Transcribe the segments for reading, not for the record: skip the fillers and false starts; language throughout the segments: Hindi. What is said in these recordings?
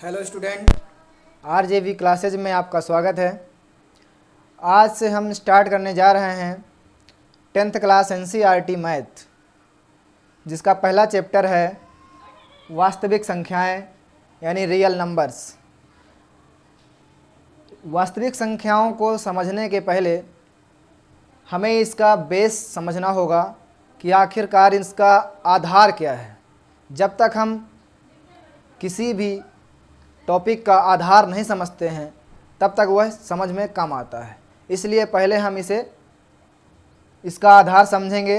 हेलो स्टूडेंट, आरजेवी क्लासेज में आपका स्वागत है। आज से हम स्टार्ट करने जा रहे हैं 10th क्लास एनसीईआरटी मैथ, जिसका पहला चैप्टर है वास्तविक संख्याएं यानी रियल नंबर्स। वास्तविक संख्याओं को समझने के पहले हमें इसका बेस समझना होगा कि आखिरकार इसका आधार क्या है। जब तक हम किसी भी टॉपिक का आधार नहीं समझते हैं तब तक वह समझ में कम आता है। इसलिए पहले हम इसका आधार समझेंगे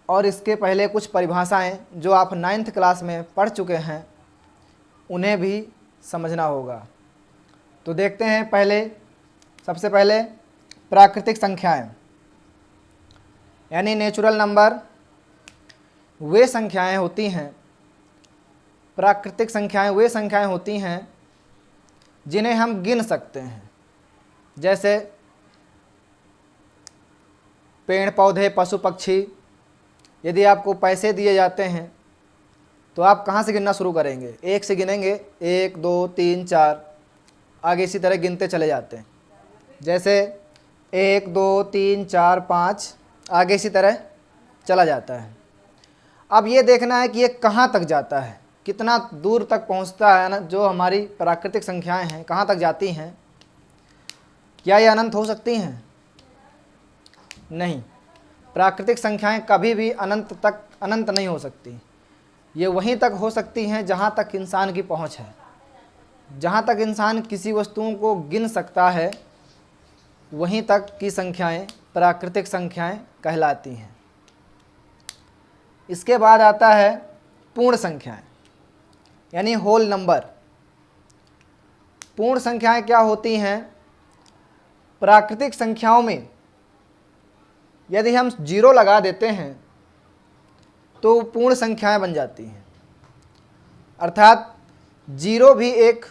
और इसके पहले कुछ परिभाषाएं जो आप 9th क्लास में पढ़ चुके हैं उन्हें भी समझना होगा। तो देखते हैं सबसे पहले प्राकृतिक संख्याएं यानी नेचुरल नंबर वे संख्याएं होती हैं। प्राकृतिक संख्याएं वे संख्याएं होती हैं जिन्हें हम गिन सकते हैं, जैसे पेड़ पौधे, पशु पक्षी। यदि आपको पैसे दिए जाते हैं तो आप कहाँ से गिनना शुरू करेंगे? 1 से गिनेंगे, 1 2 3 4, आगे इसी तरह गिनते चले जाते हैं। जैसे 1 2 3 4 5, आगे इसी तरह चला जाता है। अब ये देखना है कि ये कहाँ तक जाता है, कितना दूर तक पहुंचता है ना। जो हमारी प्राकृतिक संख्याएं हैं कहाँ तक जाती हैं? क्या ये अनंत हो सकती हैं? नहीं, प्राकृतिक संख्याएं कभी भी अनंत नहीं हो सकती। ये वहीं तक हो सकती हैं जहाँ तक इंसान की पहुँच है। जहाँ तक इंसान किसी वस्तुओं को गिन सकता है वहीं तक की संख्याएं प्राकृतिक संख्याएं कहलाती हैं। इसके बाद आता है पूर्ण संख्याएं यानी होल नंबर। पूर्ण संख्याएं क्या होती हैं? प्राकृतिक संख्याओं में यदि हम 0 लगा देते हैं तो पूर्ण संख्याएं बन जाती हैं। अर्थात 0 भी एक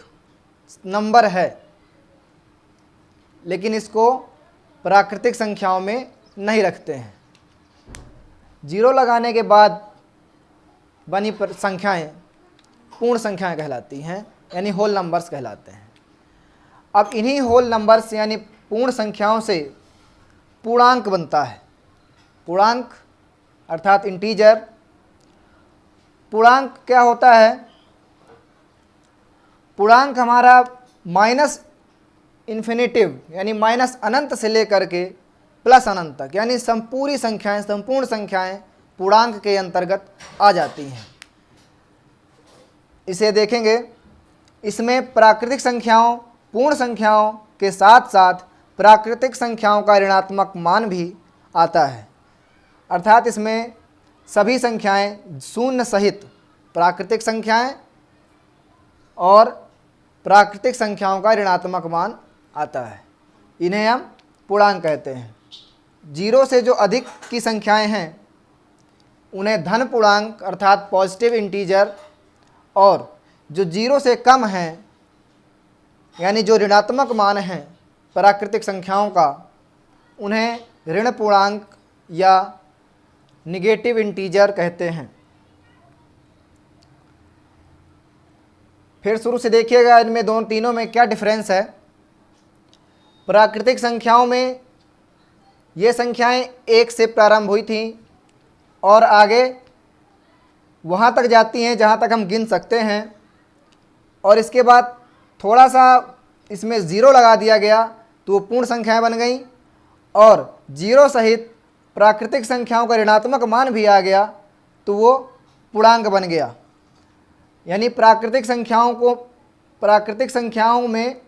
नंबर है, लेकिन इसको प्राकृतिक संख्याओं में नहीं रखते हैं। 0 लगाने के बाद बनी संख्याएं पूर्ण संख्याएं कहलाती हैं यानी होल नंबर्स कहलाते हैं। अब इन्हीं होल नंबर्स यानी पूर्ण संख्याओं से पूर्णांक बनता है। पूर्णांक अर्थात इंटीजर। पूर्णांक क्या होता है? पूर्णांक हमारा माइनस इन्फिनिटिव यानी माइनस अनंत से लेकर के प्लस अनंत तक यानी संपूर्ण संख्याएं पूर्णांक के अंतर्गत आ जाती हैं। इसे देखेंगे। इसमें प्राकृतिक संख्याओं, पूर्ण संख्याओं के साथ साथ प्राकृतिक संख्याओं का ऋणात्मक मान भी आता है। अर्थात इसमें सभी संख्याएं शून्य सहित प्राकृतिक संख्याएं और प्राकृतिक संख्याओं का ऋणात्मक मान आता है। इन्हें हम पूर्णांक कहते हैं। 0 से जो अधिक की संख्याएं हैं उन्हें धन पूर्णांक अर्थात पॉजिटिव इंटीजर, और जो 0 से कम हैं यानी जो ऋणात्मक मान हैं प्राकृतिक संख्याओं का, उन्हें ऋण पूर्णांक या निगेटिव इंटीजर कहते हैं। फिर शुरू से देखिएगा इनमें तीनों में क्या डिफरेंस है। प्राकृतिक संख्याओं में ये संख्याएं 1 से प्रारंभ हुई थीं और आगे वहाँ तक जाती हैं जहाँ तक हम गिन सकते हैं, और इसके बाद थोड़ा सा इसमें 0 लगा दिया गया तो वो पूर्ण संख्याएं बन गई, और 0 सहित प्राकृतिक संख्याओं का ऋणात्मक मान भी आ गया तो वो पूर्णांक बन गया। यानी प्राकृतिक संख्याओं में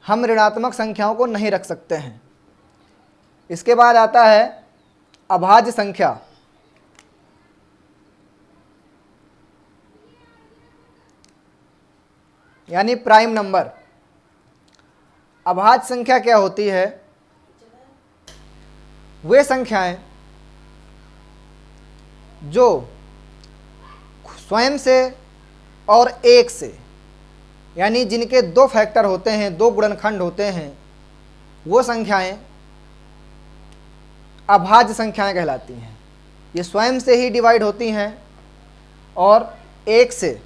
हम ऋणात्मक संख्याओं को नहीं रख सकते हैं। इसके बाद आता है अभाज्य संख्या यानी प्राइम नंबर। अभाज्य संख्या क्या होती है? वे संख्याएं जो स्वयं से और 1 से यानी जिनके 2 फैक्टर होते हैं, 2 गुणनखंड होते हैं, वो संख्याएं अभाज्य संख्याएं कहलाती हैं। ये स्वयं से ही डिवाइड होती हैं और 1 से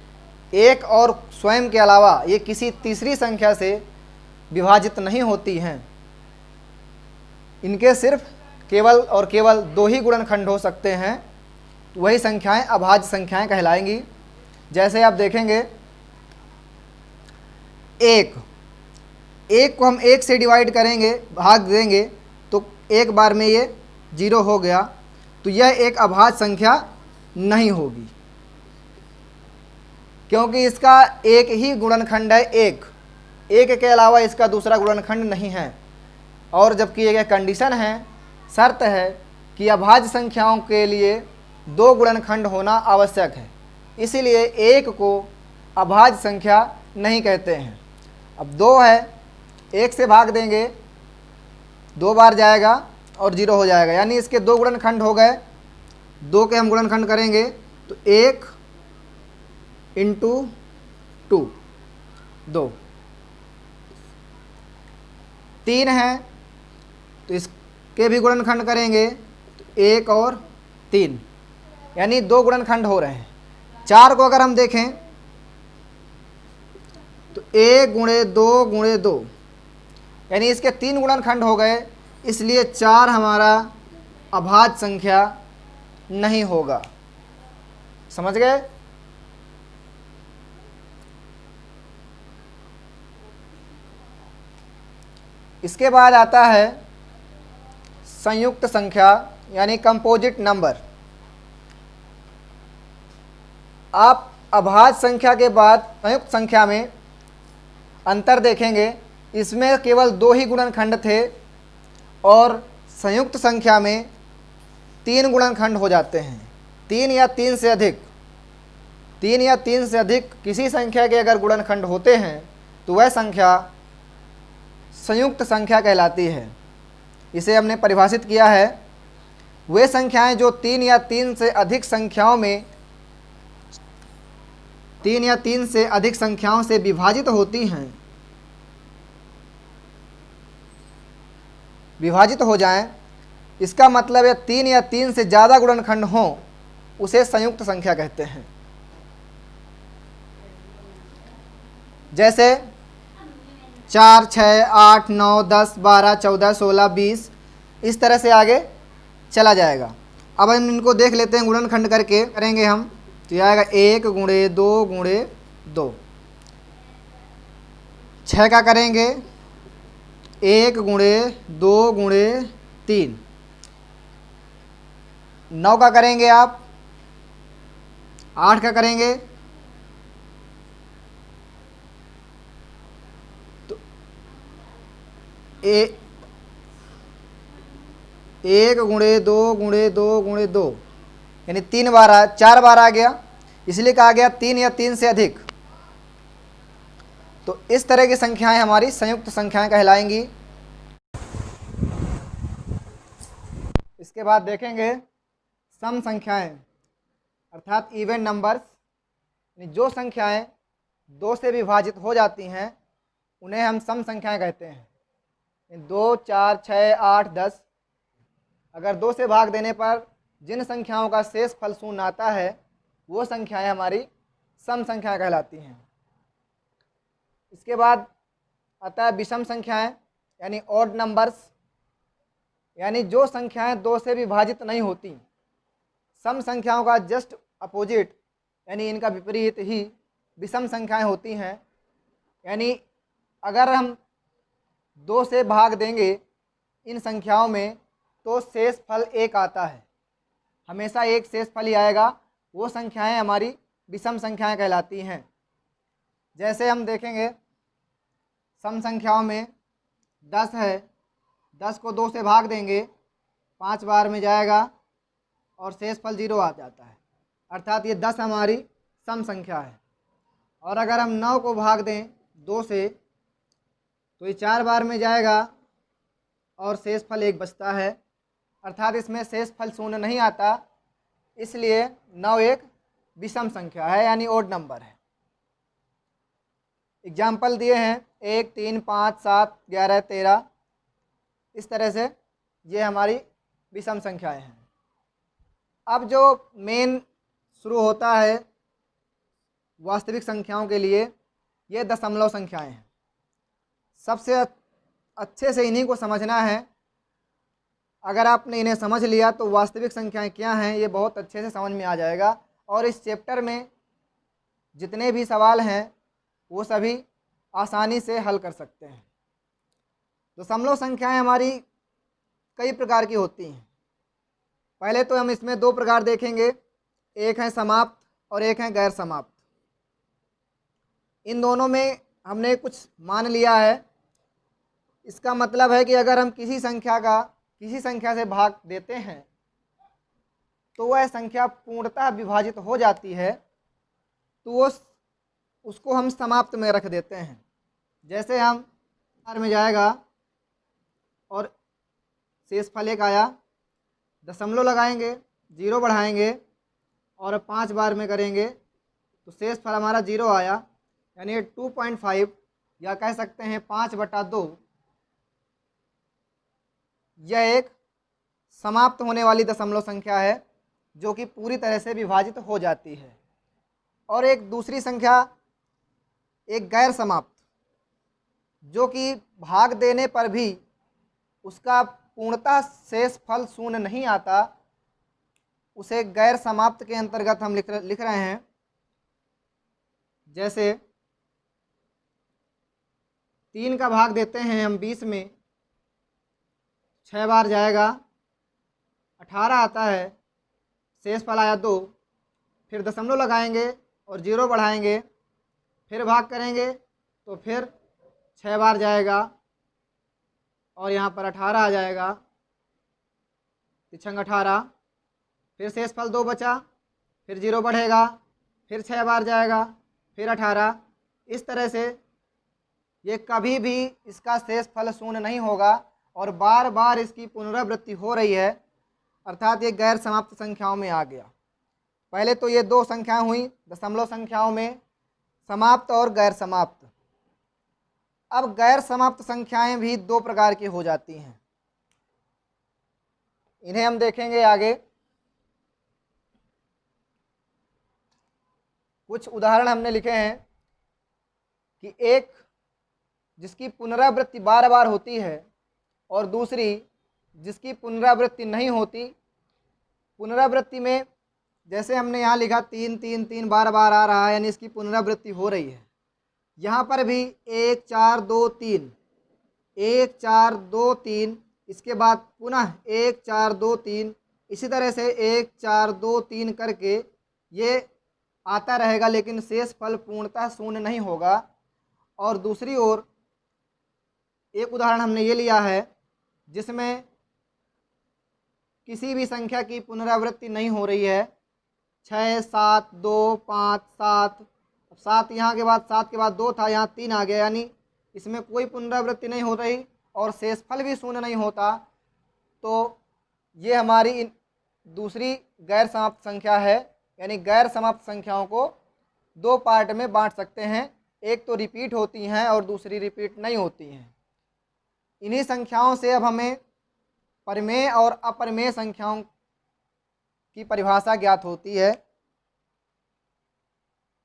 एक और स्वयं के अलावा ये किसी तीसरी संख्या से विभाजित नहीं होती हैं। इनके सिर्फ केवल और केवल दो ही गुणनखंड हो सकते हैं, तो वही संख्याएं अभाज्य संख्याएं कहलाएंगी। जैसे आप देखेंगे एक को हम एक से डिवाइड करेंगे, भाग देंगे, तो एक बार में ये 0 हो गया, तो यह एक अभाज्य संख्या नहीं होगी, क्योंकि इसका एक ही गुणनखंड है एक के अलावा इसका दूसरा गुणनखंड नहीं है। और जबकि यह कंडीशन है, शर्त है कि अभाज्य संख्याओं के लिए दो गुणनखंड होना आवश्यक है, इसीलिए एक को अभाज्य संख्या नहीं कहते हैं। अब 2 है, 1 से भाग देंगे, 2 बार जाएगा और 0 हो जाएगा, यानी इसके दो गुणनखंड हो गए। 2 के हम गुणनखंड करेंगे तो 1 इंटू 2 2। 3 है तो इसके भी गुणनखंड करेंगे तो 1 और 3, यानी दो गुणनखंड हो रहे हैं। 4 को अगर हम देखें तो 1 गुणे 2 गुणे 2, यानी इसके 3 गुणनखंड हो गए, इसलिए 4 हमारा अभाज्य संख्या नहीं होगा। समझ गए? इसके बाद आता है संयुक्त संख्या यानी कंपोजिट नंबर। आप अभाज्य संख्या के बाद संयुक्त संख्या में अंतर देखेंगे, इसमें केवल 2 ही गुणनखंड थे और संयुक्त संख्या में 3 गुणनखंड हो जाते हैं। 3 या 3 से अधिक किसी संख्या के अगर गुणनखंड होते हैं तो वह संख्या संयुक्त संख्या कहलाती है। इसे हमने परिभाषित किया है, वे संख्याएं जो 3 या 3 से अधिक संख्याओं से विभाजित हो जाएं, इसका मतलब है 3 या 3 से ज़्यादा गुणनखंड हों, उसे संयुक्त संख्या कहते हैं। जैसे 4, 6, 8, 9, 10, 12, 14, 16, 20, इस तरह से आगे चला जाएगा। अब हम इनको देख लेते हैं, गुणनखंड करके करेंगे हम, तो यह आएगा 1 गुणे 2 गुणे 2। 6 का करेंगे 1 गुणे 2 गुणे 3। 9 का करेंगे आप 8 का करेंगे तो 1 गुणे 2 गुणे 2 गुणे 2, यानी 4 बार आ गया, इसलिए कहा गया 3 या 3 से अधिक। तो इस तरह की संख्याएं हमारी संयुक्त संख्याएं कहलाएंगी। इसके बाद देखेंगे सम संख्याएं अर्थात इवन नंबर्स, जो संख्याएं 2 से विभाजित हो जाती हैं उन्हें हम सम संख्याएं कहते हैं। 2, 4, 6, 8, 10, अगर 2 से भाग देने पर जिन संख्याओं का शेष फल शून्य आता है वो संख्याएं हमारी सम संख्याएं कहलाती हैं। इसके बाद आता है विषम संख्याएं यानी ऑड नंबर्स, यानी जो संख्याएं 2 से विभाजित नहीं होती। सम संख्याओं का जस्ट अपोजिट यानी इनका विपरीत ही विषम संख्याएं होती हैं। यानी अगर हम 2 से भाग देंगे इन संख्याओं में तो शेष फल 1 आता है, हमेशा एक शेष फल ही आएगा, वो संख्याएं हमारी विषम संख्याएं कहलाती हैं। जैसे हम देखेंगे सम संख्याओं में 10 है, 10 को 2 से भाग देंगे 5 बार में जाएगा और शेष फल 0 आ जाता है, अर्थात ये 10 हमारी सम संख्या है। और अगर हम 9 को भाग दें 2 से तो ये 4 बार में जाएगा और शेष फल 1 बचता है, अर्थात इसमें शेष फल शून्य नहीं आता, इसलिए 9 एक विषम संख्या है यानी ओड नंबर है। एग्जाम्पल दिए हैं 1, 3, 5, 7, 11, 13, इस तरह से ये हमारी विषम संख्याएं हैं। अब जो मेन शुरू होता है वास्तविक संख्याओं के लिए ये दशमलव संख्याएं हैं। सबसे अच्छे से इन्हीं को समझना है। अगर आपने इन्हें समझ लिया तो वास्तविक संख्याएं क्या हैं ये बहुत अच्छे से समझ में आ जाएगा। और इस चैप्टर में जितने भी सवाल हैं वो सभी आसानी से हल कर सकते हैं। दशमलव संख्याएं हमारी कई प्रकार की होती हैं। पहले तो हम इसमें दो प्रकार देखेंगे, एक है समाप्त और एक है गैर समाप्त। इन दोनों में हमने कुछ मान लिया है। इसका मतलब है कि अगर हम किसी संख्या से भाग देते हैं तो वह संख्या पूर्णतः विभाजित हो जाती है, तो उसको हम समाप्त में रख देते हैं। जैसे हम बार में जाएगा और शेषफल एक आया, दशमलव लगाएंगे, जीरो बढ़ाएंगे और 5 बार में करेंगे तो शेषफल हमारा जीरो आया, यानी 2.5 या कह सकते हैं 5/2। यह एक समाप्त होने वाली दशमलव संख्या है जो कि पूरी तरह से विभाजित हो जाती है। और एक दूसरी संख्या एक गैर समाप्त, जो कि भाग देने पर भी उसका पूर्णतः शेषफल शून्य नहीं आता, उसे गैर समाप्त के अंतर्गत हम लिख रहे हैं। जैसे 3 का भाग देते हैं हम 20 में, 6 बार जाएगा, 18 आता है, शेषफल आया 2, फिर दशमलव लगाएंगे और जीरो बढ़ाएंगे, फिर भाग करेंगे तो फिर 6 बार जाएगा और यहाँ पर 18 आ जाएगा, 18, फिर शेषफल 2 बचा, फिर जीरो बढ़ेगा, फिर 6 बार जाएगा, फिर 18। इस तरह से ये कभी भी इसका शेषफल शून्य नहीं होगा और बार बार इसकी पुनरावृत्ति हो रही है, अर्थात ये गैर समाप्त संख्याओं में आ गया। पहले तो ये दो संख्याएं हुई दशमलव संख्याओं में, समाप्त और गैर समाप्त। अब गैर समाप्त संख्याएं भी दो प्रकार की हो जाती हैं, इन्हें हम देखेंगे आगे। कुछ उदाहरण हमने लिखे हैं कि एक जिसकी पुनरावृत्ति बार बार होती है और दूसरी जिसकी पुनरावृत्ति नहीं होती। पुनरावृत्ति में जैसे हमने यहाँ लिखा 3 3 3 बार बार आ रहा है, यानी इसकी पुनरावृत्ति हो रही है। यहाँ पर भी 1 4 2 3, 1 4 2 3, इसके बाद पुनः 1 4 2 3, इसी तरह से 1 4 2 3 करके ये आता रहेगा, लेकिन शेषफल पूर्णतः शून्य नहीं होगा। और दूसरी ओर एक उदाहरण हमने ये लिया है जिसमें किसी भी संख्या की पुनरावृत्ति नहीं हो रही है, 6 7 2 5 7, 7 यहाँ के बाद 7 के बाद 2 था, यहाँ 3 आ गया, यानी इसमें कोई पुनरावृत्ति नहीं हो रही और शेषफल भी शून्य नहीं होता। तो ये हमारी दूसरी गैर समाप्त संख्या है। यानी गैर समाप्त संख्याओं को दो पार्ट में बांट सकते हैं, एक तो रिपीट होती हैं और दूसरी रिपीट नहीं होती हैं। इन्हीं संख्याओं से अब हमें परिमेय और अपरिमेय संख्याओं की परिभाषा ज्ञात होती है।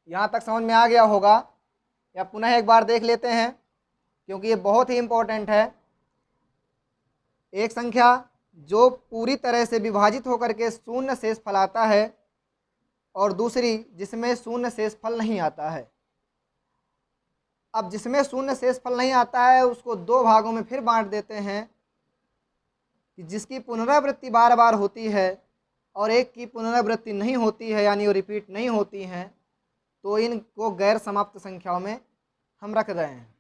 यहाँ तक समझ में आ गया होगा, या पुनः एक बार देख लेते हैं क्योंकि ये बहुत ही इम्पोर्टेंट है। एक संख्या जो पूरी तरह से विभाजित होकर के शून्य शेषफल आता है और दूसरी जिसमें शून्य शेषफल नहीं आता है। अब जिसमें शून्य शेषफल नहीं आता है उसको दो भागों में फिर बांट देते हैं कि जिसकी पुनरावृत्ति बार बार होती है और एक की पुनरावृत्ति नहीं होती है, यानी वो रिपीट नहीं होती हैं, तो इनको गैर समाप्त संख्याओं में हम रख रहे हैं।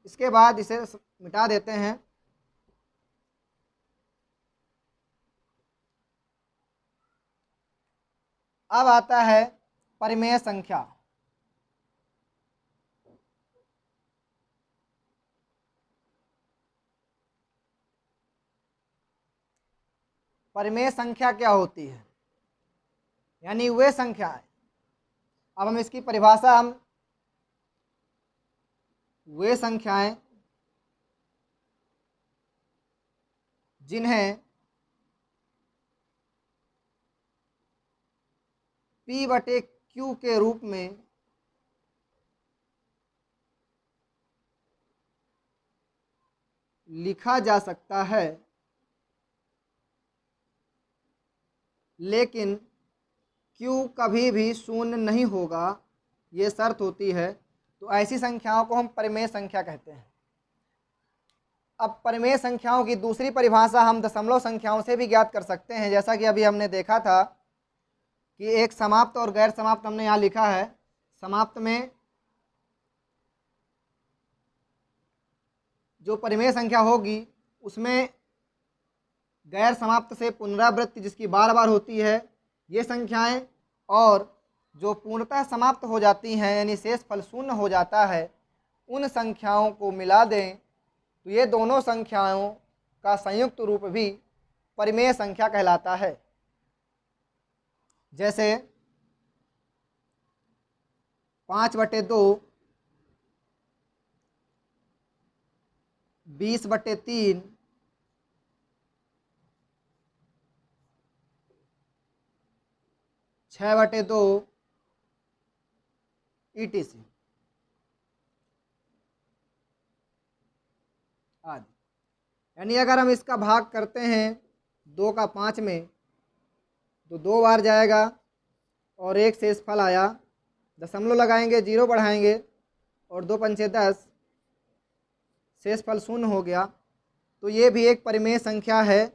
इसके बाद इसे मिटा देते हैं। अब आता है परिमेय संख्या। परिमेय संख्या क्या होती है? यानी वे संख्याएं, अब हम इसकी परिभाषा वे संख्याएं जिन्हें P/Q Q के रूप में लिखा जा सकता है, लेकिन Q कभी भी शून्य नहीं होगा, ये शर्त होती है। तो ऐसी संख्याओं को हम परिमेय संख्या कहते हैं। अब परिमेय संख्याओं की दूसरी परिभाषा हम दशमलव संख्याओं से भी ज्ञात कर सकते हैं। जैसा कि अभी हमने देखा था कि एक समाप्त और गैर समाप्त हमने यहाँ लिखा है। समाप्त में जो परिमेय संख्या होगी उसमें गैर समाप्त से पुनरावृत्ति जिसकी बार बार होती है ये संख्याएं, और जो पूर्णतः समाप्त हो जाती हैं यानी शेषफल शून्य हो जाता है, उन संख्याओं को मिला दें तो ये दोनों संख्याओं का संयुक्त रूप भी परिमेय संख्या कहलाता है। जैसे 5/2, 20/3, 6/2 ETC आदि। यानी अगर हम इसका भाग करते हैं 2 का 5 में तो 2 बार जाएगा और एक शेषफल आया, दशमलव लगाएंगे, 0 बढ़ाएंगे और 2 पंचे 10, शेषफल शून्य हो गया। तो ये भी एक परिमेय संख्या है,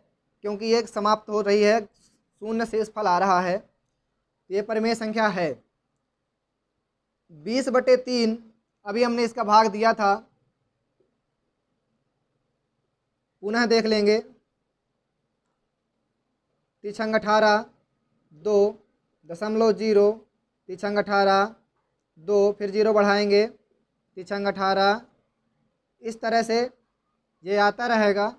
क्योंकि एक समाप्त हो रही है, शून्य शेषफल आ रहा है, ये परिमेय संख्या है। 20/3 अभी हमने इसका भाग दिया था, पुनः देख लेंगे। 3 18, 2, 0.0, 3 18, 2, फिर 0 बढ़ाएंगे, 3 18, इस तरह से ये आता रहेगा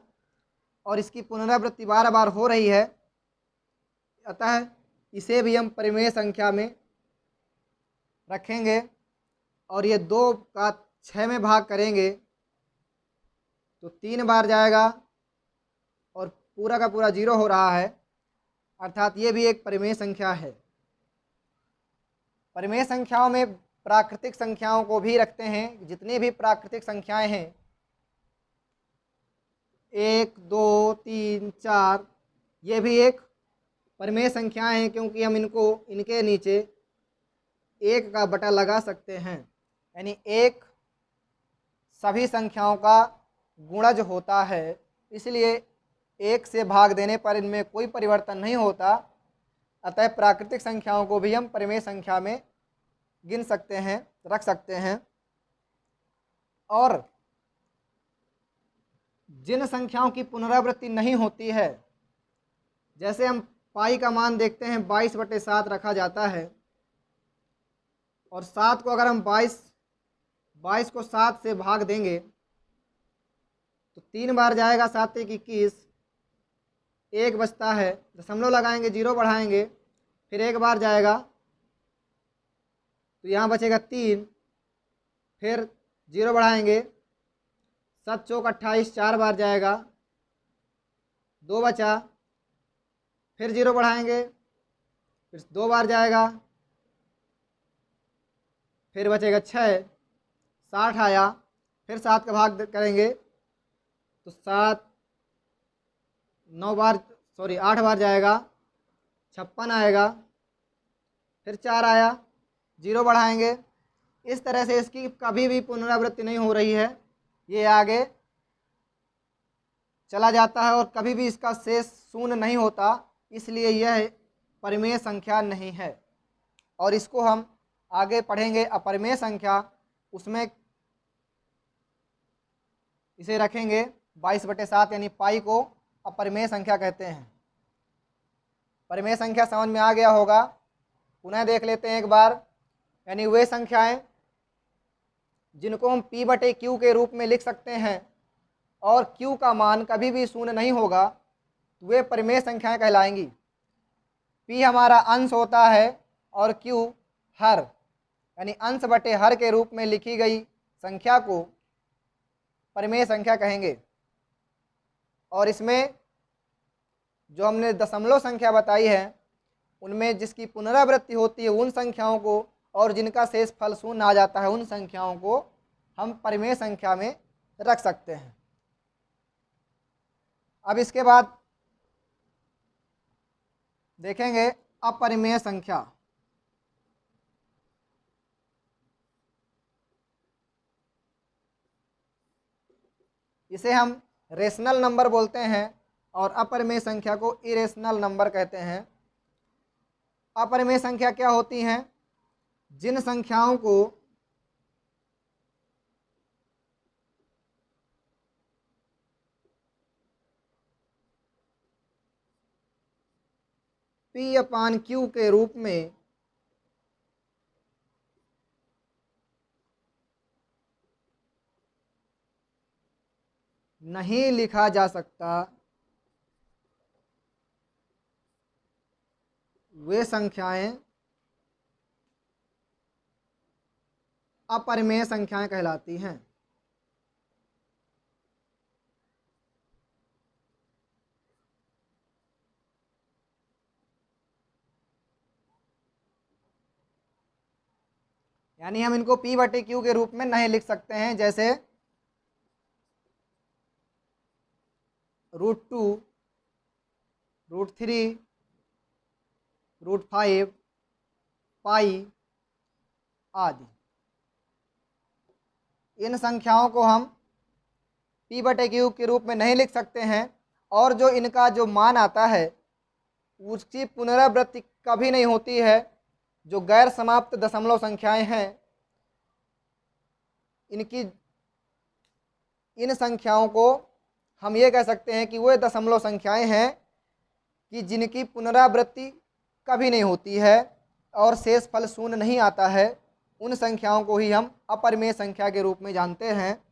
और इसकी पुनरावृत्ति बार बार हो रही है, अतः इसे भी हम परिमेय संख्या में रखेंगे। और ये 2 का 6 में भाग करेंगे तो 3 बार जाएगा और पूरा का पूरा 0 हो रहा है, अर्थात ये भी एक परिमेय संख्या है। परिमेय संख्याओं में प्राकृतिक संख्याओं को भी रखते हैं। जितनी भी प्राकृतिक संख्याएं हैं 1 2 3 4, ये भी एक परिमेय संख्याएं हैं, क्योंकि हम इनको इनके नीचे 1 का बटा लगा सकते हैं। यानी 1 सभी संख्याओं का गुणज होता है, इसलिए 1 से भाग देने पर इनमें कोई परिवर्तन नहीं होता। अतः प्राकृतिक संख्याओं को भी हम परिमेय संख्या में गिन सकते हैं, रख सकते हैं। और जिन संख्याओं की पुनरावृत्ति नहीं होती है, जैसे हम पाई का मान देखते हैं 22/7 रखा जाता है, और 7 को अगर हम 22 को 7 से भाग देंगे तो 3 बार जाएगा, 7 × 21, 1 बचता है, दशमलव लगाएंगे, 0 बढ़ाएंगे, फिर 1 बार जाएगा तो यहाँ बचेगा 3, फिर 0 बढ़ाएंगे, 7 चौक 28, 4 बार जाएगा, 2 बचा, फिर 0 बढ़ाएंगे, फिर 2 बार जाएगा, फिर बचेगा 6, 60 आया, फिर 7 का भाग करेंगे तो 7 9 बार 8 बार जाएगा, 56 आएगा, फिर 4 आया, 0 बढ़ाएंगे। इस तरह से इसकी कभी भी पुनरावृत्ति नहीं हो रही है, ये आगे चला जाता है और कभी भी इसका शेष शून्य नहीं होता, इसलिए यह परिमेय संख्या नहीं है। और इसको हम आगे पढ़ेंगे अपरिमेय संख्या, उसमें इसे रखेंगे 22/7, यानी पाई को अपरिमेय संख्या कहते हैं। परिमेय संख्या समझ में आ गया होगा, पुनः देख लेते हैं एक बार। यानी वे संख्याएं जिनको हम P/Q के रूप में लिख सकते हैं और Q का मान कभी भी शून्य नहीं होगा, तो वे परिमेय संख्याएं कहलाएंगी। P हमारा अंश होता है और Q हर, यानी अंश बटे हर के रूप में लिखी गई संख्या को परिमेय संख्या कहेंगे। और इसमें जो हमने दशमलव संख्या बताई है उनमें जिसकी पुनरावृत्ति होती है उन संख्याओं को, और जिनका शेष फल शून्य आ जाता है उन संख्याओं को हम परिमेय संख्या में रख सकते हैं। अब इसके बाद देखेंगे अपरिमेय संख्या। इसे हम रेशनल नंबर बोलते हैं और अपरिमेय संख्या को इरेशनल नंबर कहते हैं। अपरिमेय संख्या क्या होती हैं? जिन संख्याओं को P/Q के रूप में नहीं लिखा जा सकता, वे संख्याएं अपरिमेय संख्याएं कहलाती हैं। यानी हम इनको P/Q के रूप में नहीं लिख सकते हैं, जैसे √2, √3, √5, पाई आदि। इन संख्याओं को हम P/Q के रूप में नहीं लिख सकते हैं, और जो इनका जो मान आता है उसकी पुनरावृत्ति कभी नहीं होती है। जो गैर समाप्त दशमलव संख्याएं हैं, इन संख्याओं को हम ये कह सकते हैं कि वो दशमलव संख्याएं हैं कि जिनकी पुनरावृत्ति कभी नहीं होती है और शेष फल शून्य नहीं आता है। उन संख्याओं को ही हम अपरिमेय संख्या के रूप में जानते हैं।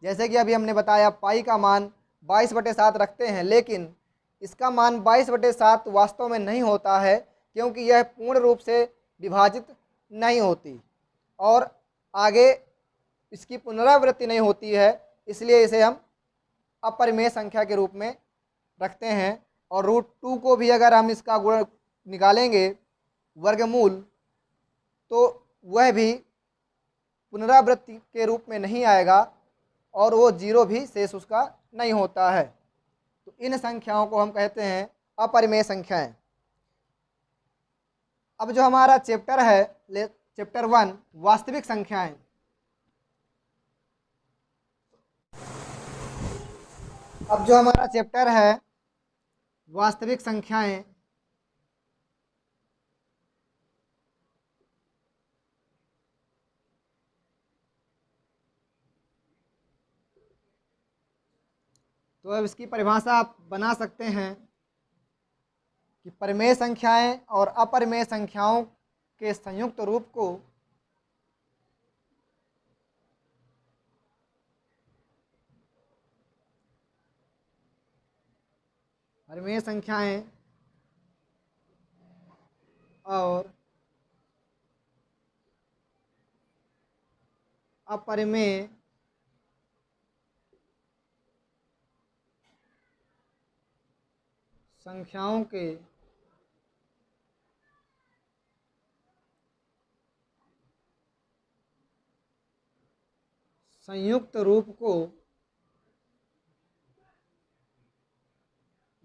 जैसे कि अभी हमने बताया पाई का मान 22/7 रखते हैं, लेकिन इसका मान 22/7 वास्तव में नहीं होता है, क्योंकि यह पूर्ण रूप से विभाजित नहीं होती और आगे इसकी पुनरावृत्ति नहीं होती है, इसलिए इसे हम अपरिमेय संख्या के रूप में रखते हैं। और √2 को भी अगर हम इसका गुण निकालेंगे वर्गमूल, तो वह भी पुनरावृत्ति के रूप में नहीं आएगा और वो 0 भी शेष उसका नहीं होता है। तो इन संख्याओं को हम कहते हैं अपरिमेय संख्याएं। अब जो हमारा चैप्टर है, चैप्टर 1 वास्तविक संख्याएं। अब जो हमारा चैप्टर है वास्तविक संख्याएं, तो अब इसकी परिभाषा आप बना सकते हैं कि परिमेय संख्याएं और अपरिमेय संख्याओं के संयुक्त रूप को परिमेय संख्याएं और अपरिमेय संख्याओं के संयुक्त रूप को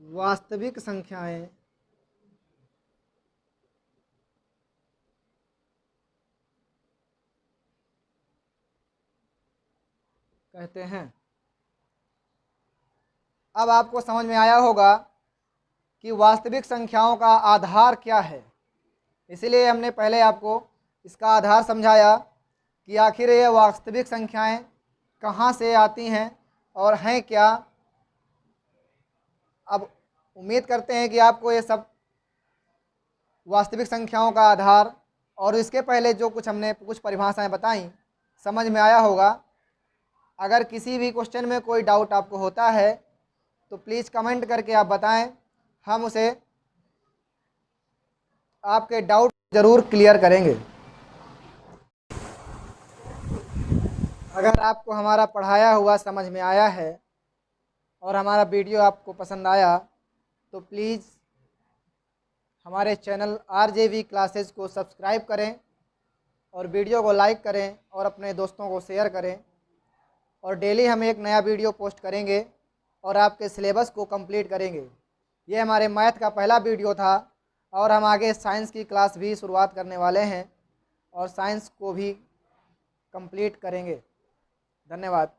वास्तविक संख्याएं कहते हैं। अब आपको समझ में आया होगा कि वास्तविक संख्याओं का आधार क्या है। इसीलिए हमने पहले आपको इसका आधार समझाया कि आखिर ये वास्तविक संख्याएं कहाँ से आती हैं और हैं क्या। अब उम्मीद करते हैं कि आपको ये सब वास्तविक संख्याओं का आधार और इसके पहले जो कुछ हमने कुछ परिभाषाएं बताई समझ में आया होगा। अगर किसी भी क्वेश्चन में कोई डाउट आपको होता है तो प्लीज़ कमेंट करके आप बताएं, हम उसे आपके डाउट ज़रूर क्लियर करेंगे। अगर आपको हमारा पढ़ाया हुआ समझ में आया है और हमारा वीडियो आपको पसंद आया तो प्लीज़ हमारे चैनल RJV क्लासेज को सब्सक्राइब करें और वीडियो को लाइक करें और अपने दोस्तों को शेयर करें। और डेली हम एक नया वीडियो पोस्ट करेंगे और आपके सिलेबस को कंप्लीट करेंगे। ये हमारे मैथ का पहला वीडियो था और हम आगे साइंस की क्लास भी शुरुआत करने वाले हैं और साइंस को भी कंप्लीट करेंगे। धन्यवाद।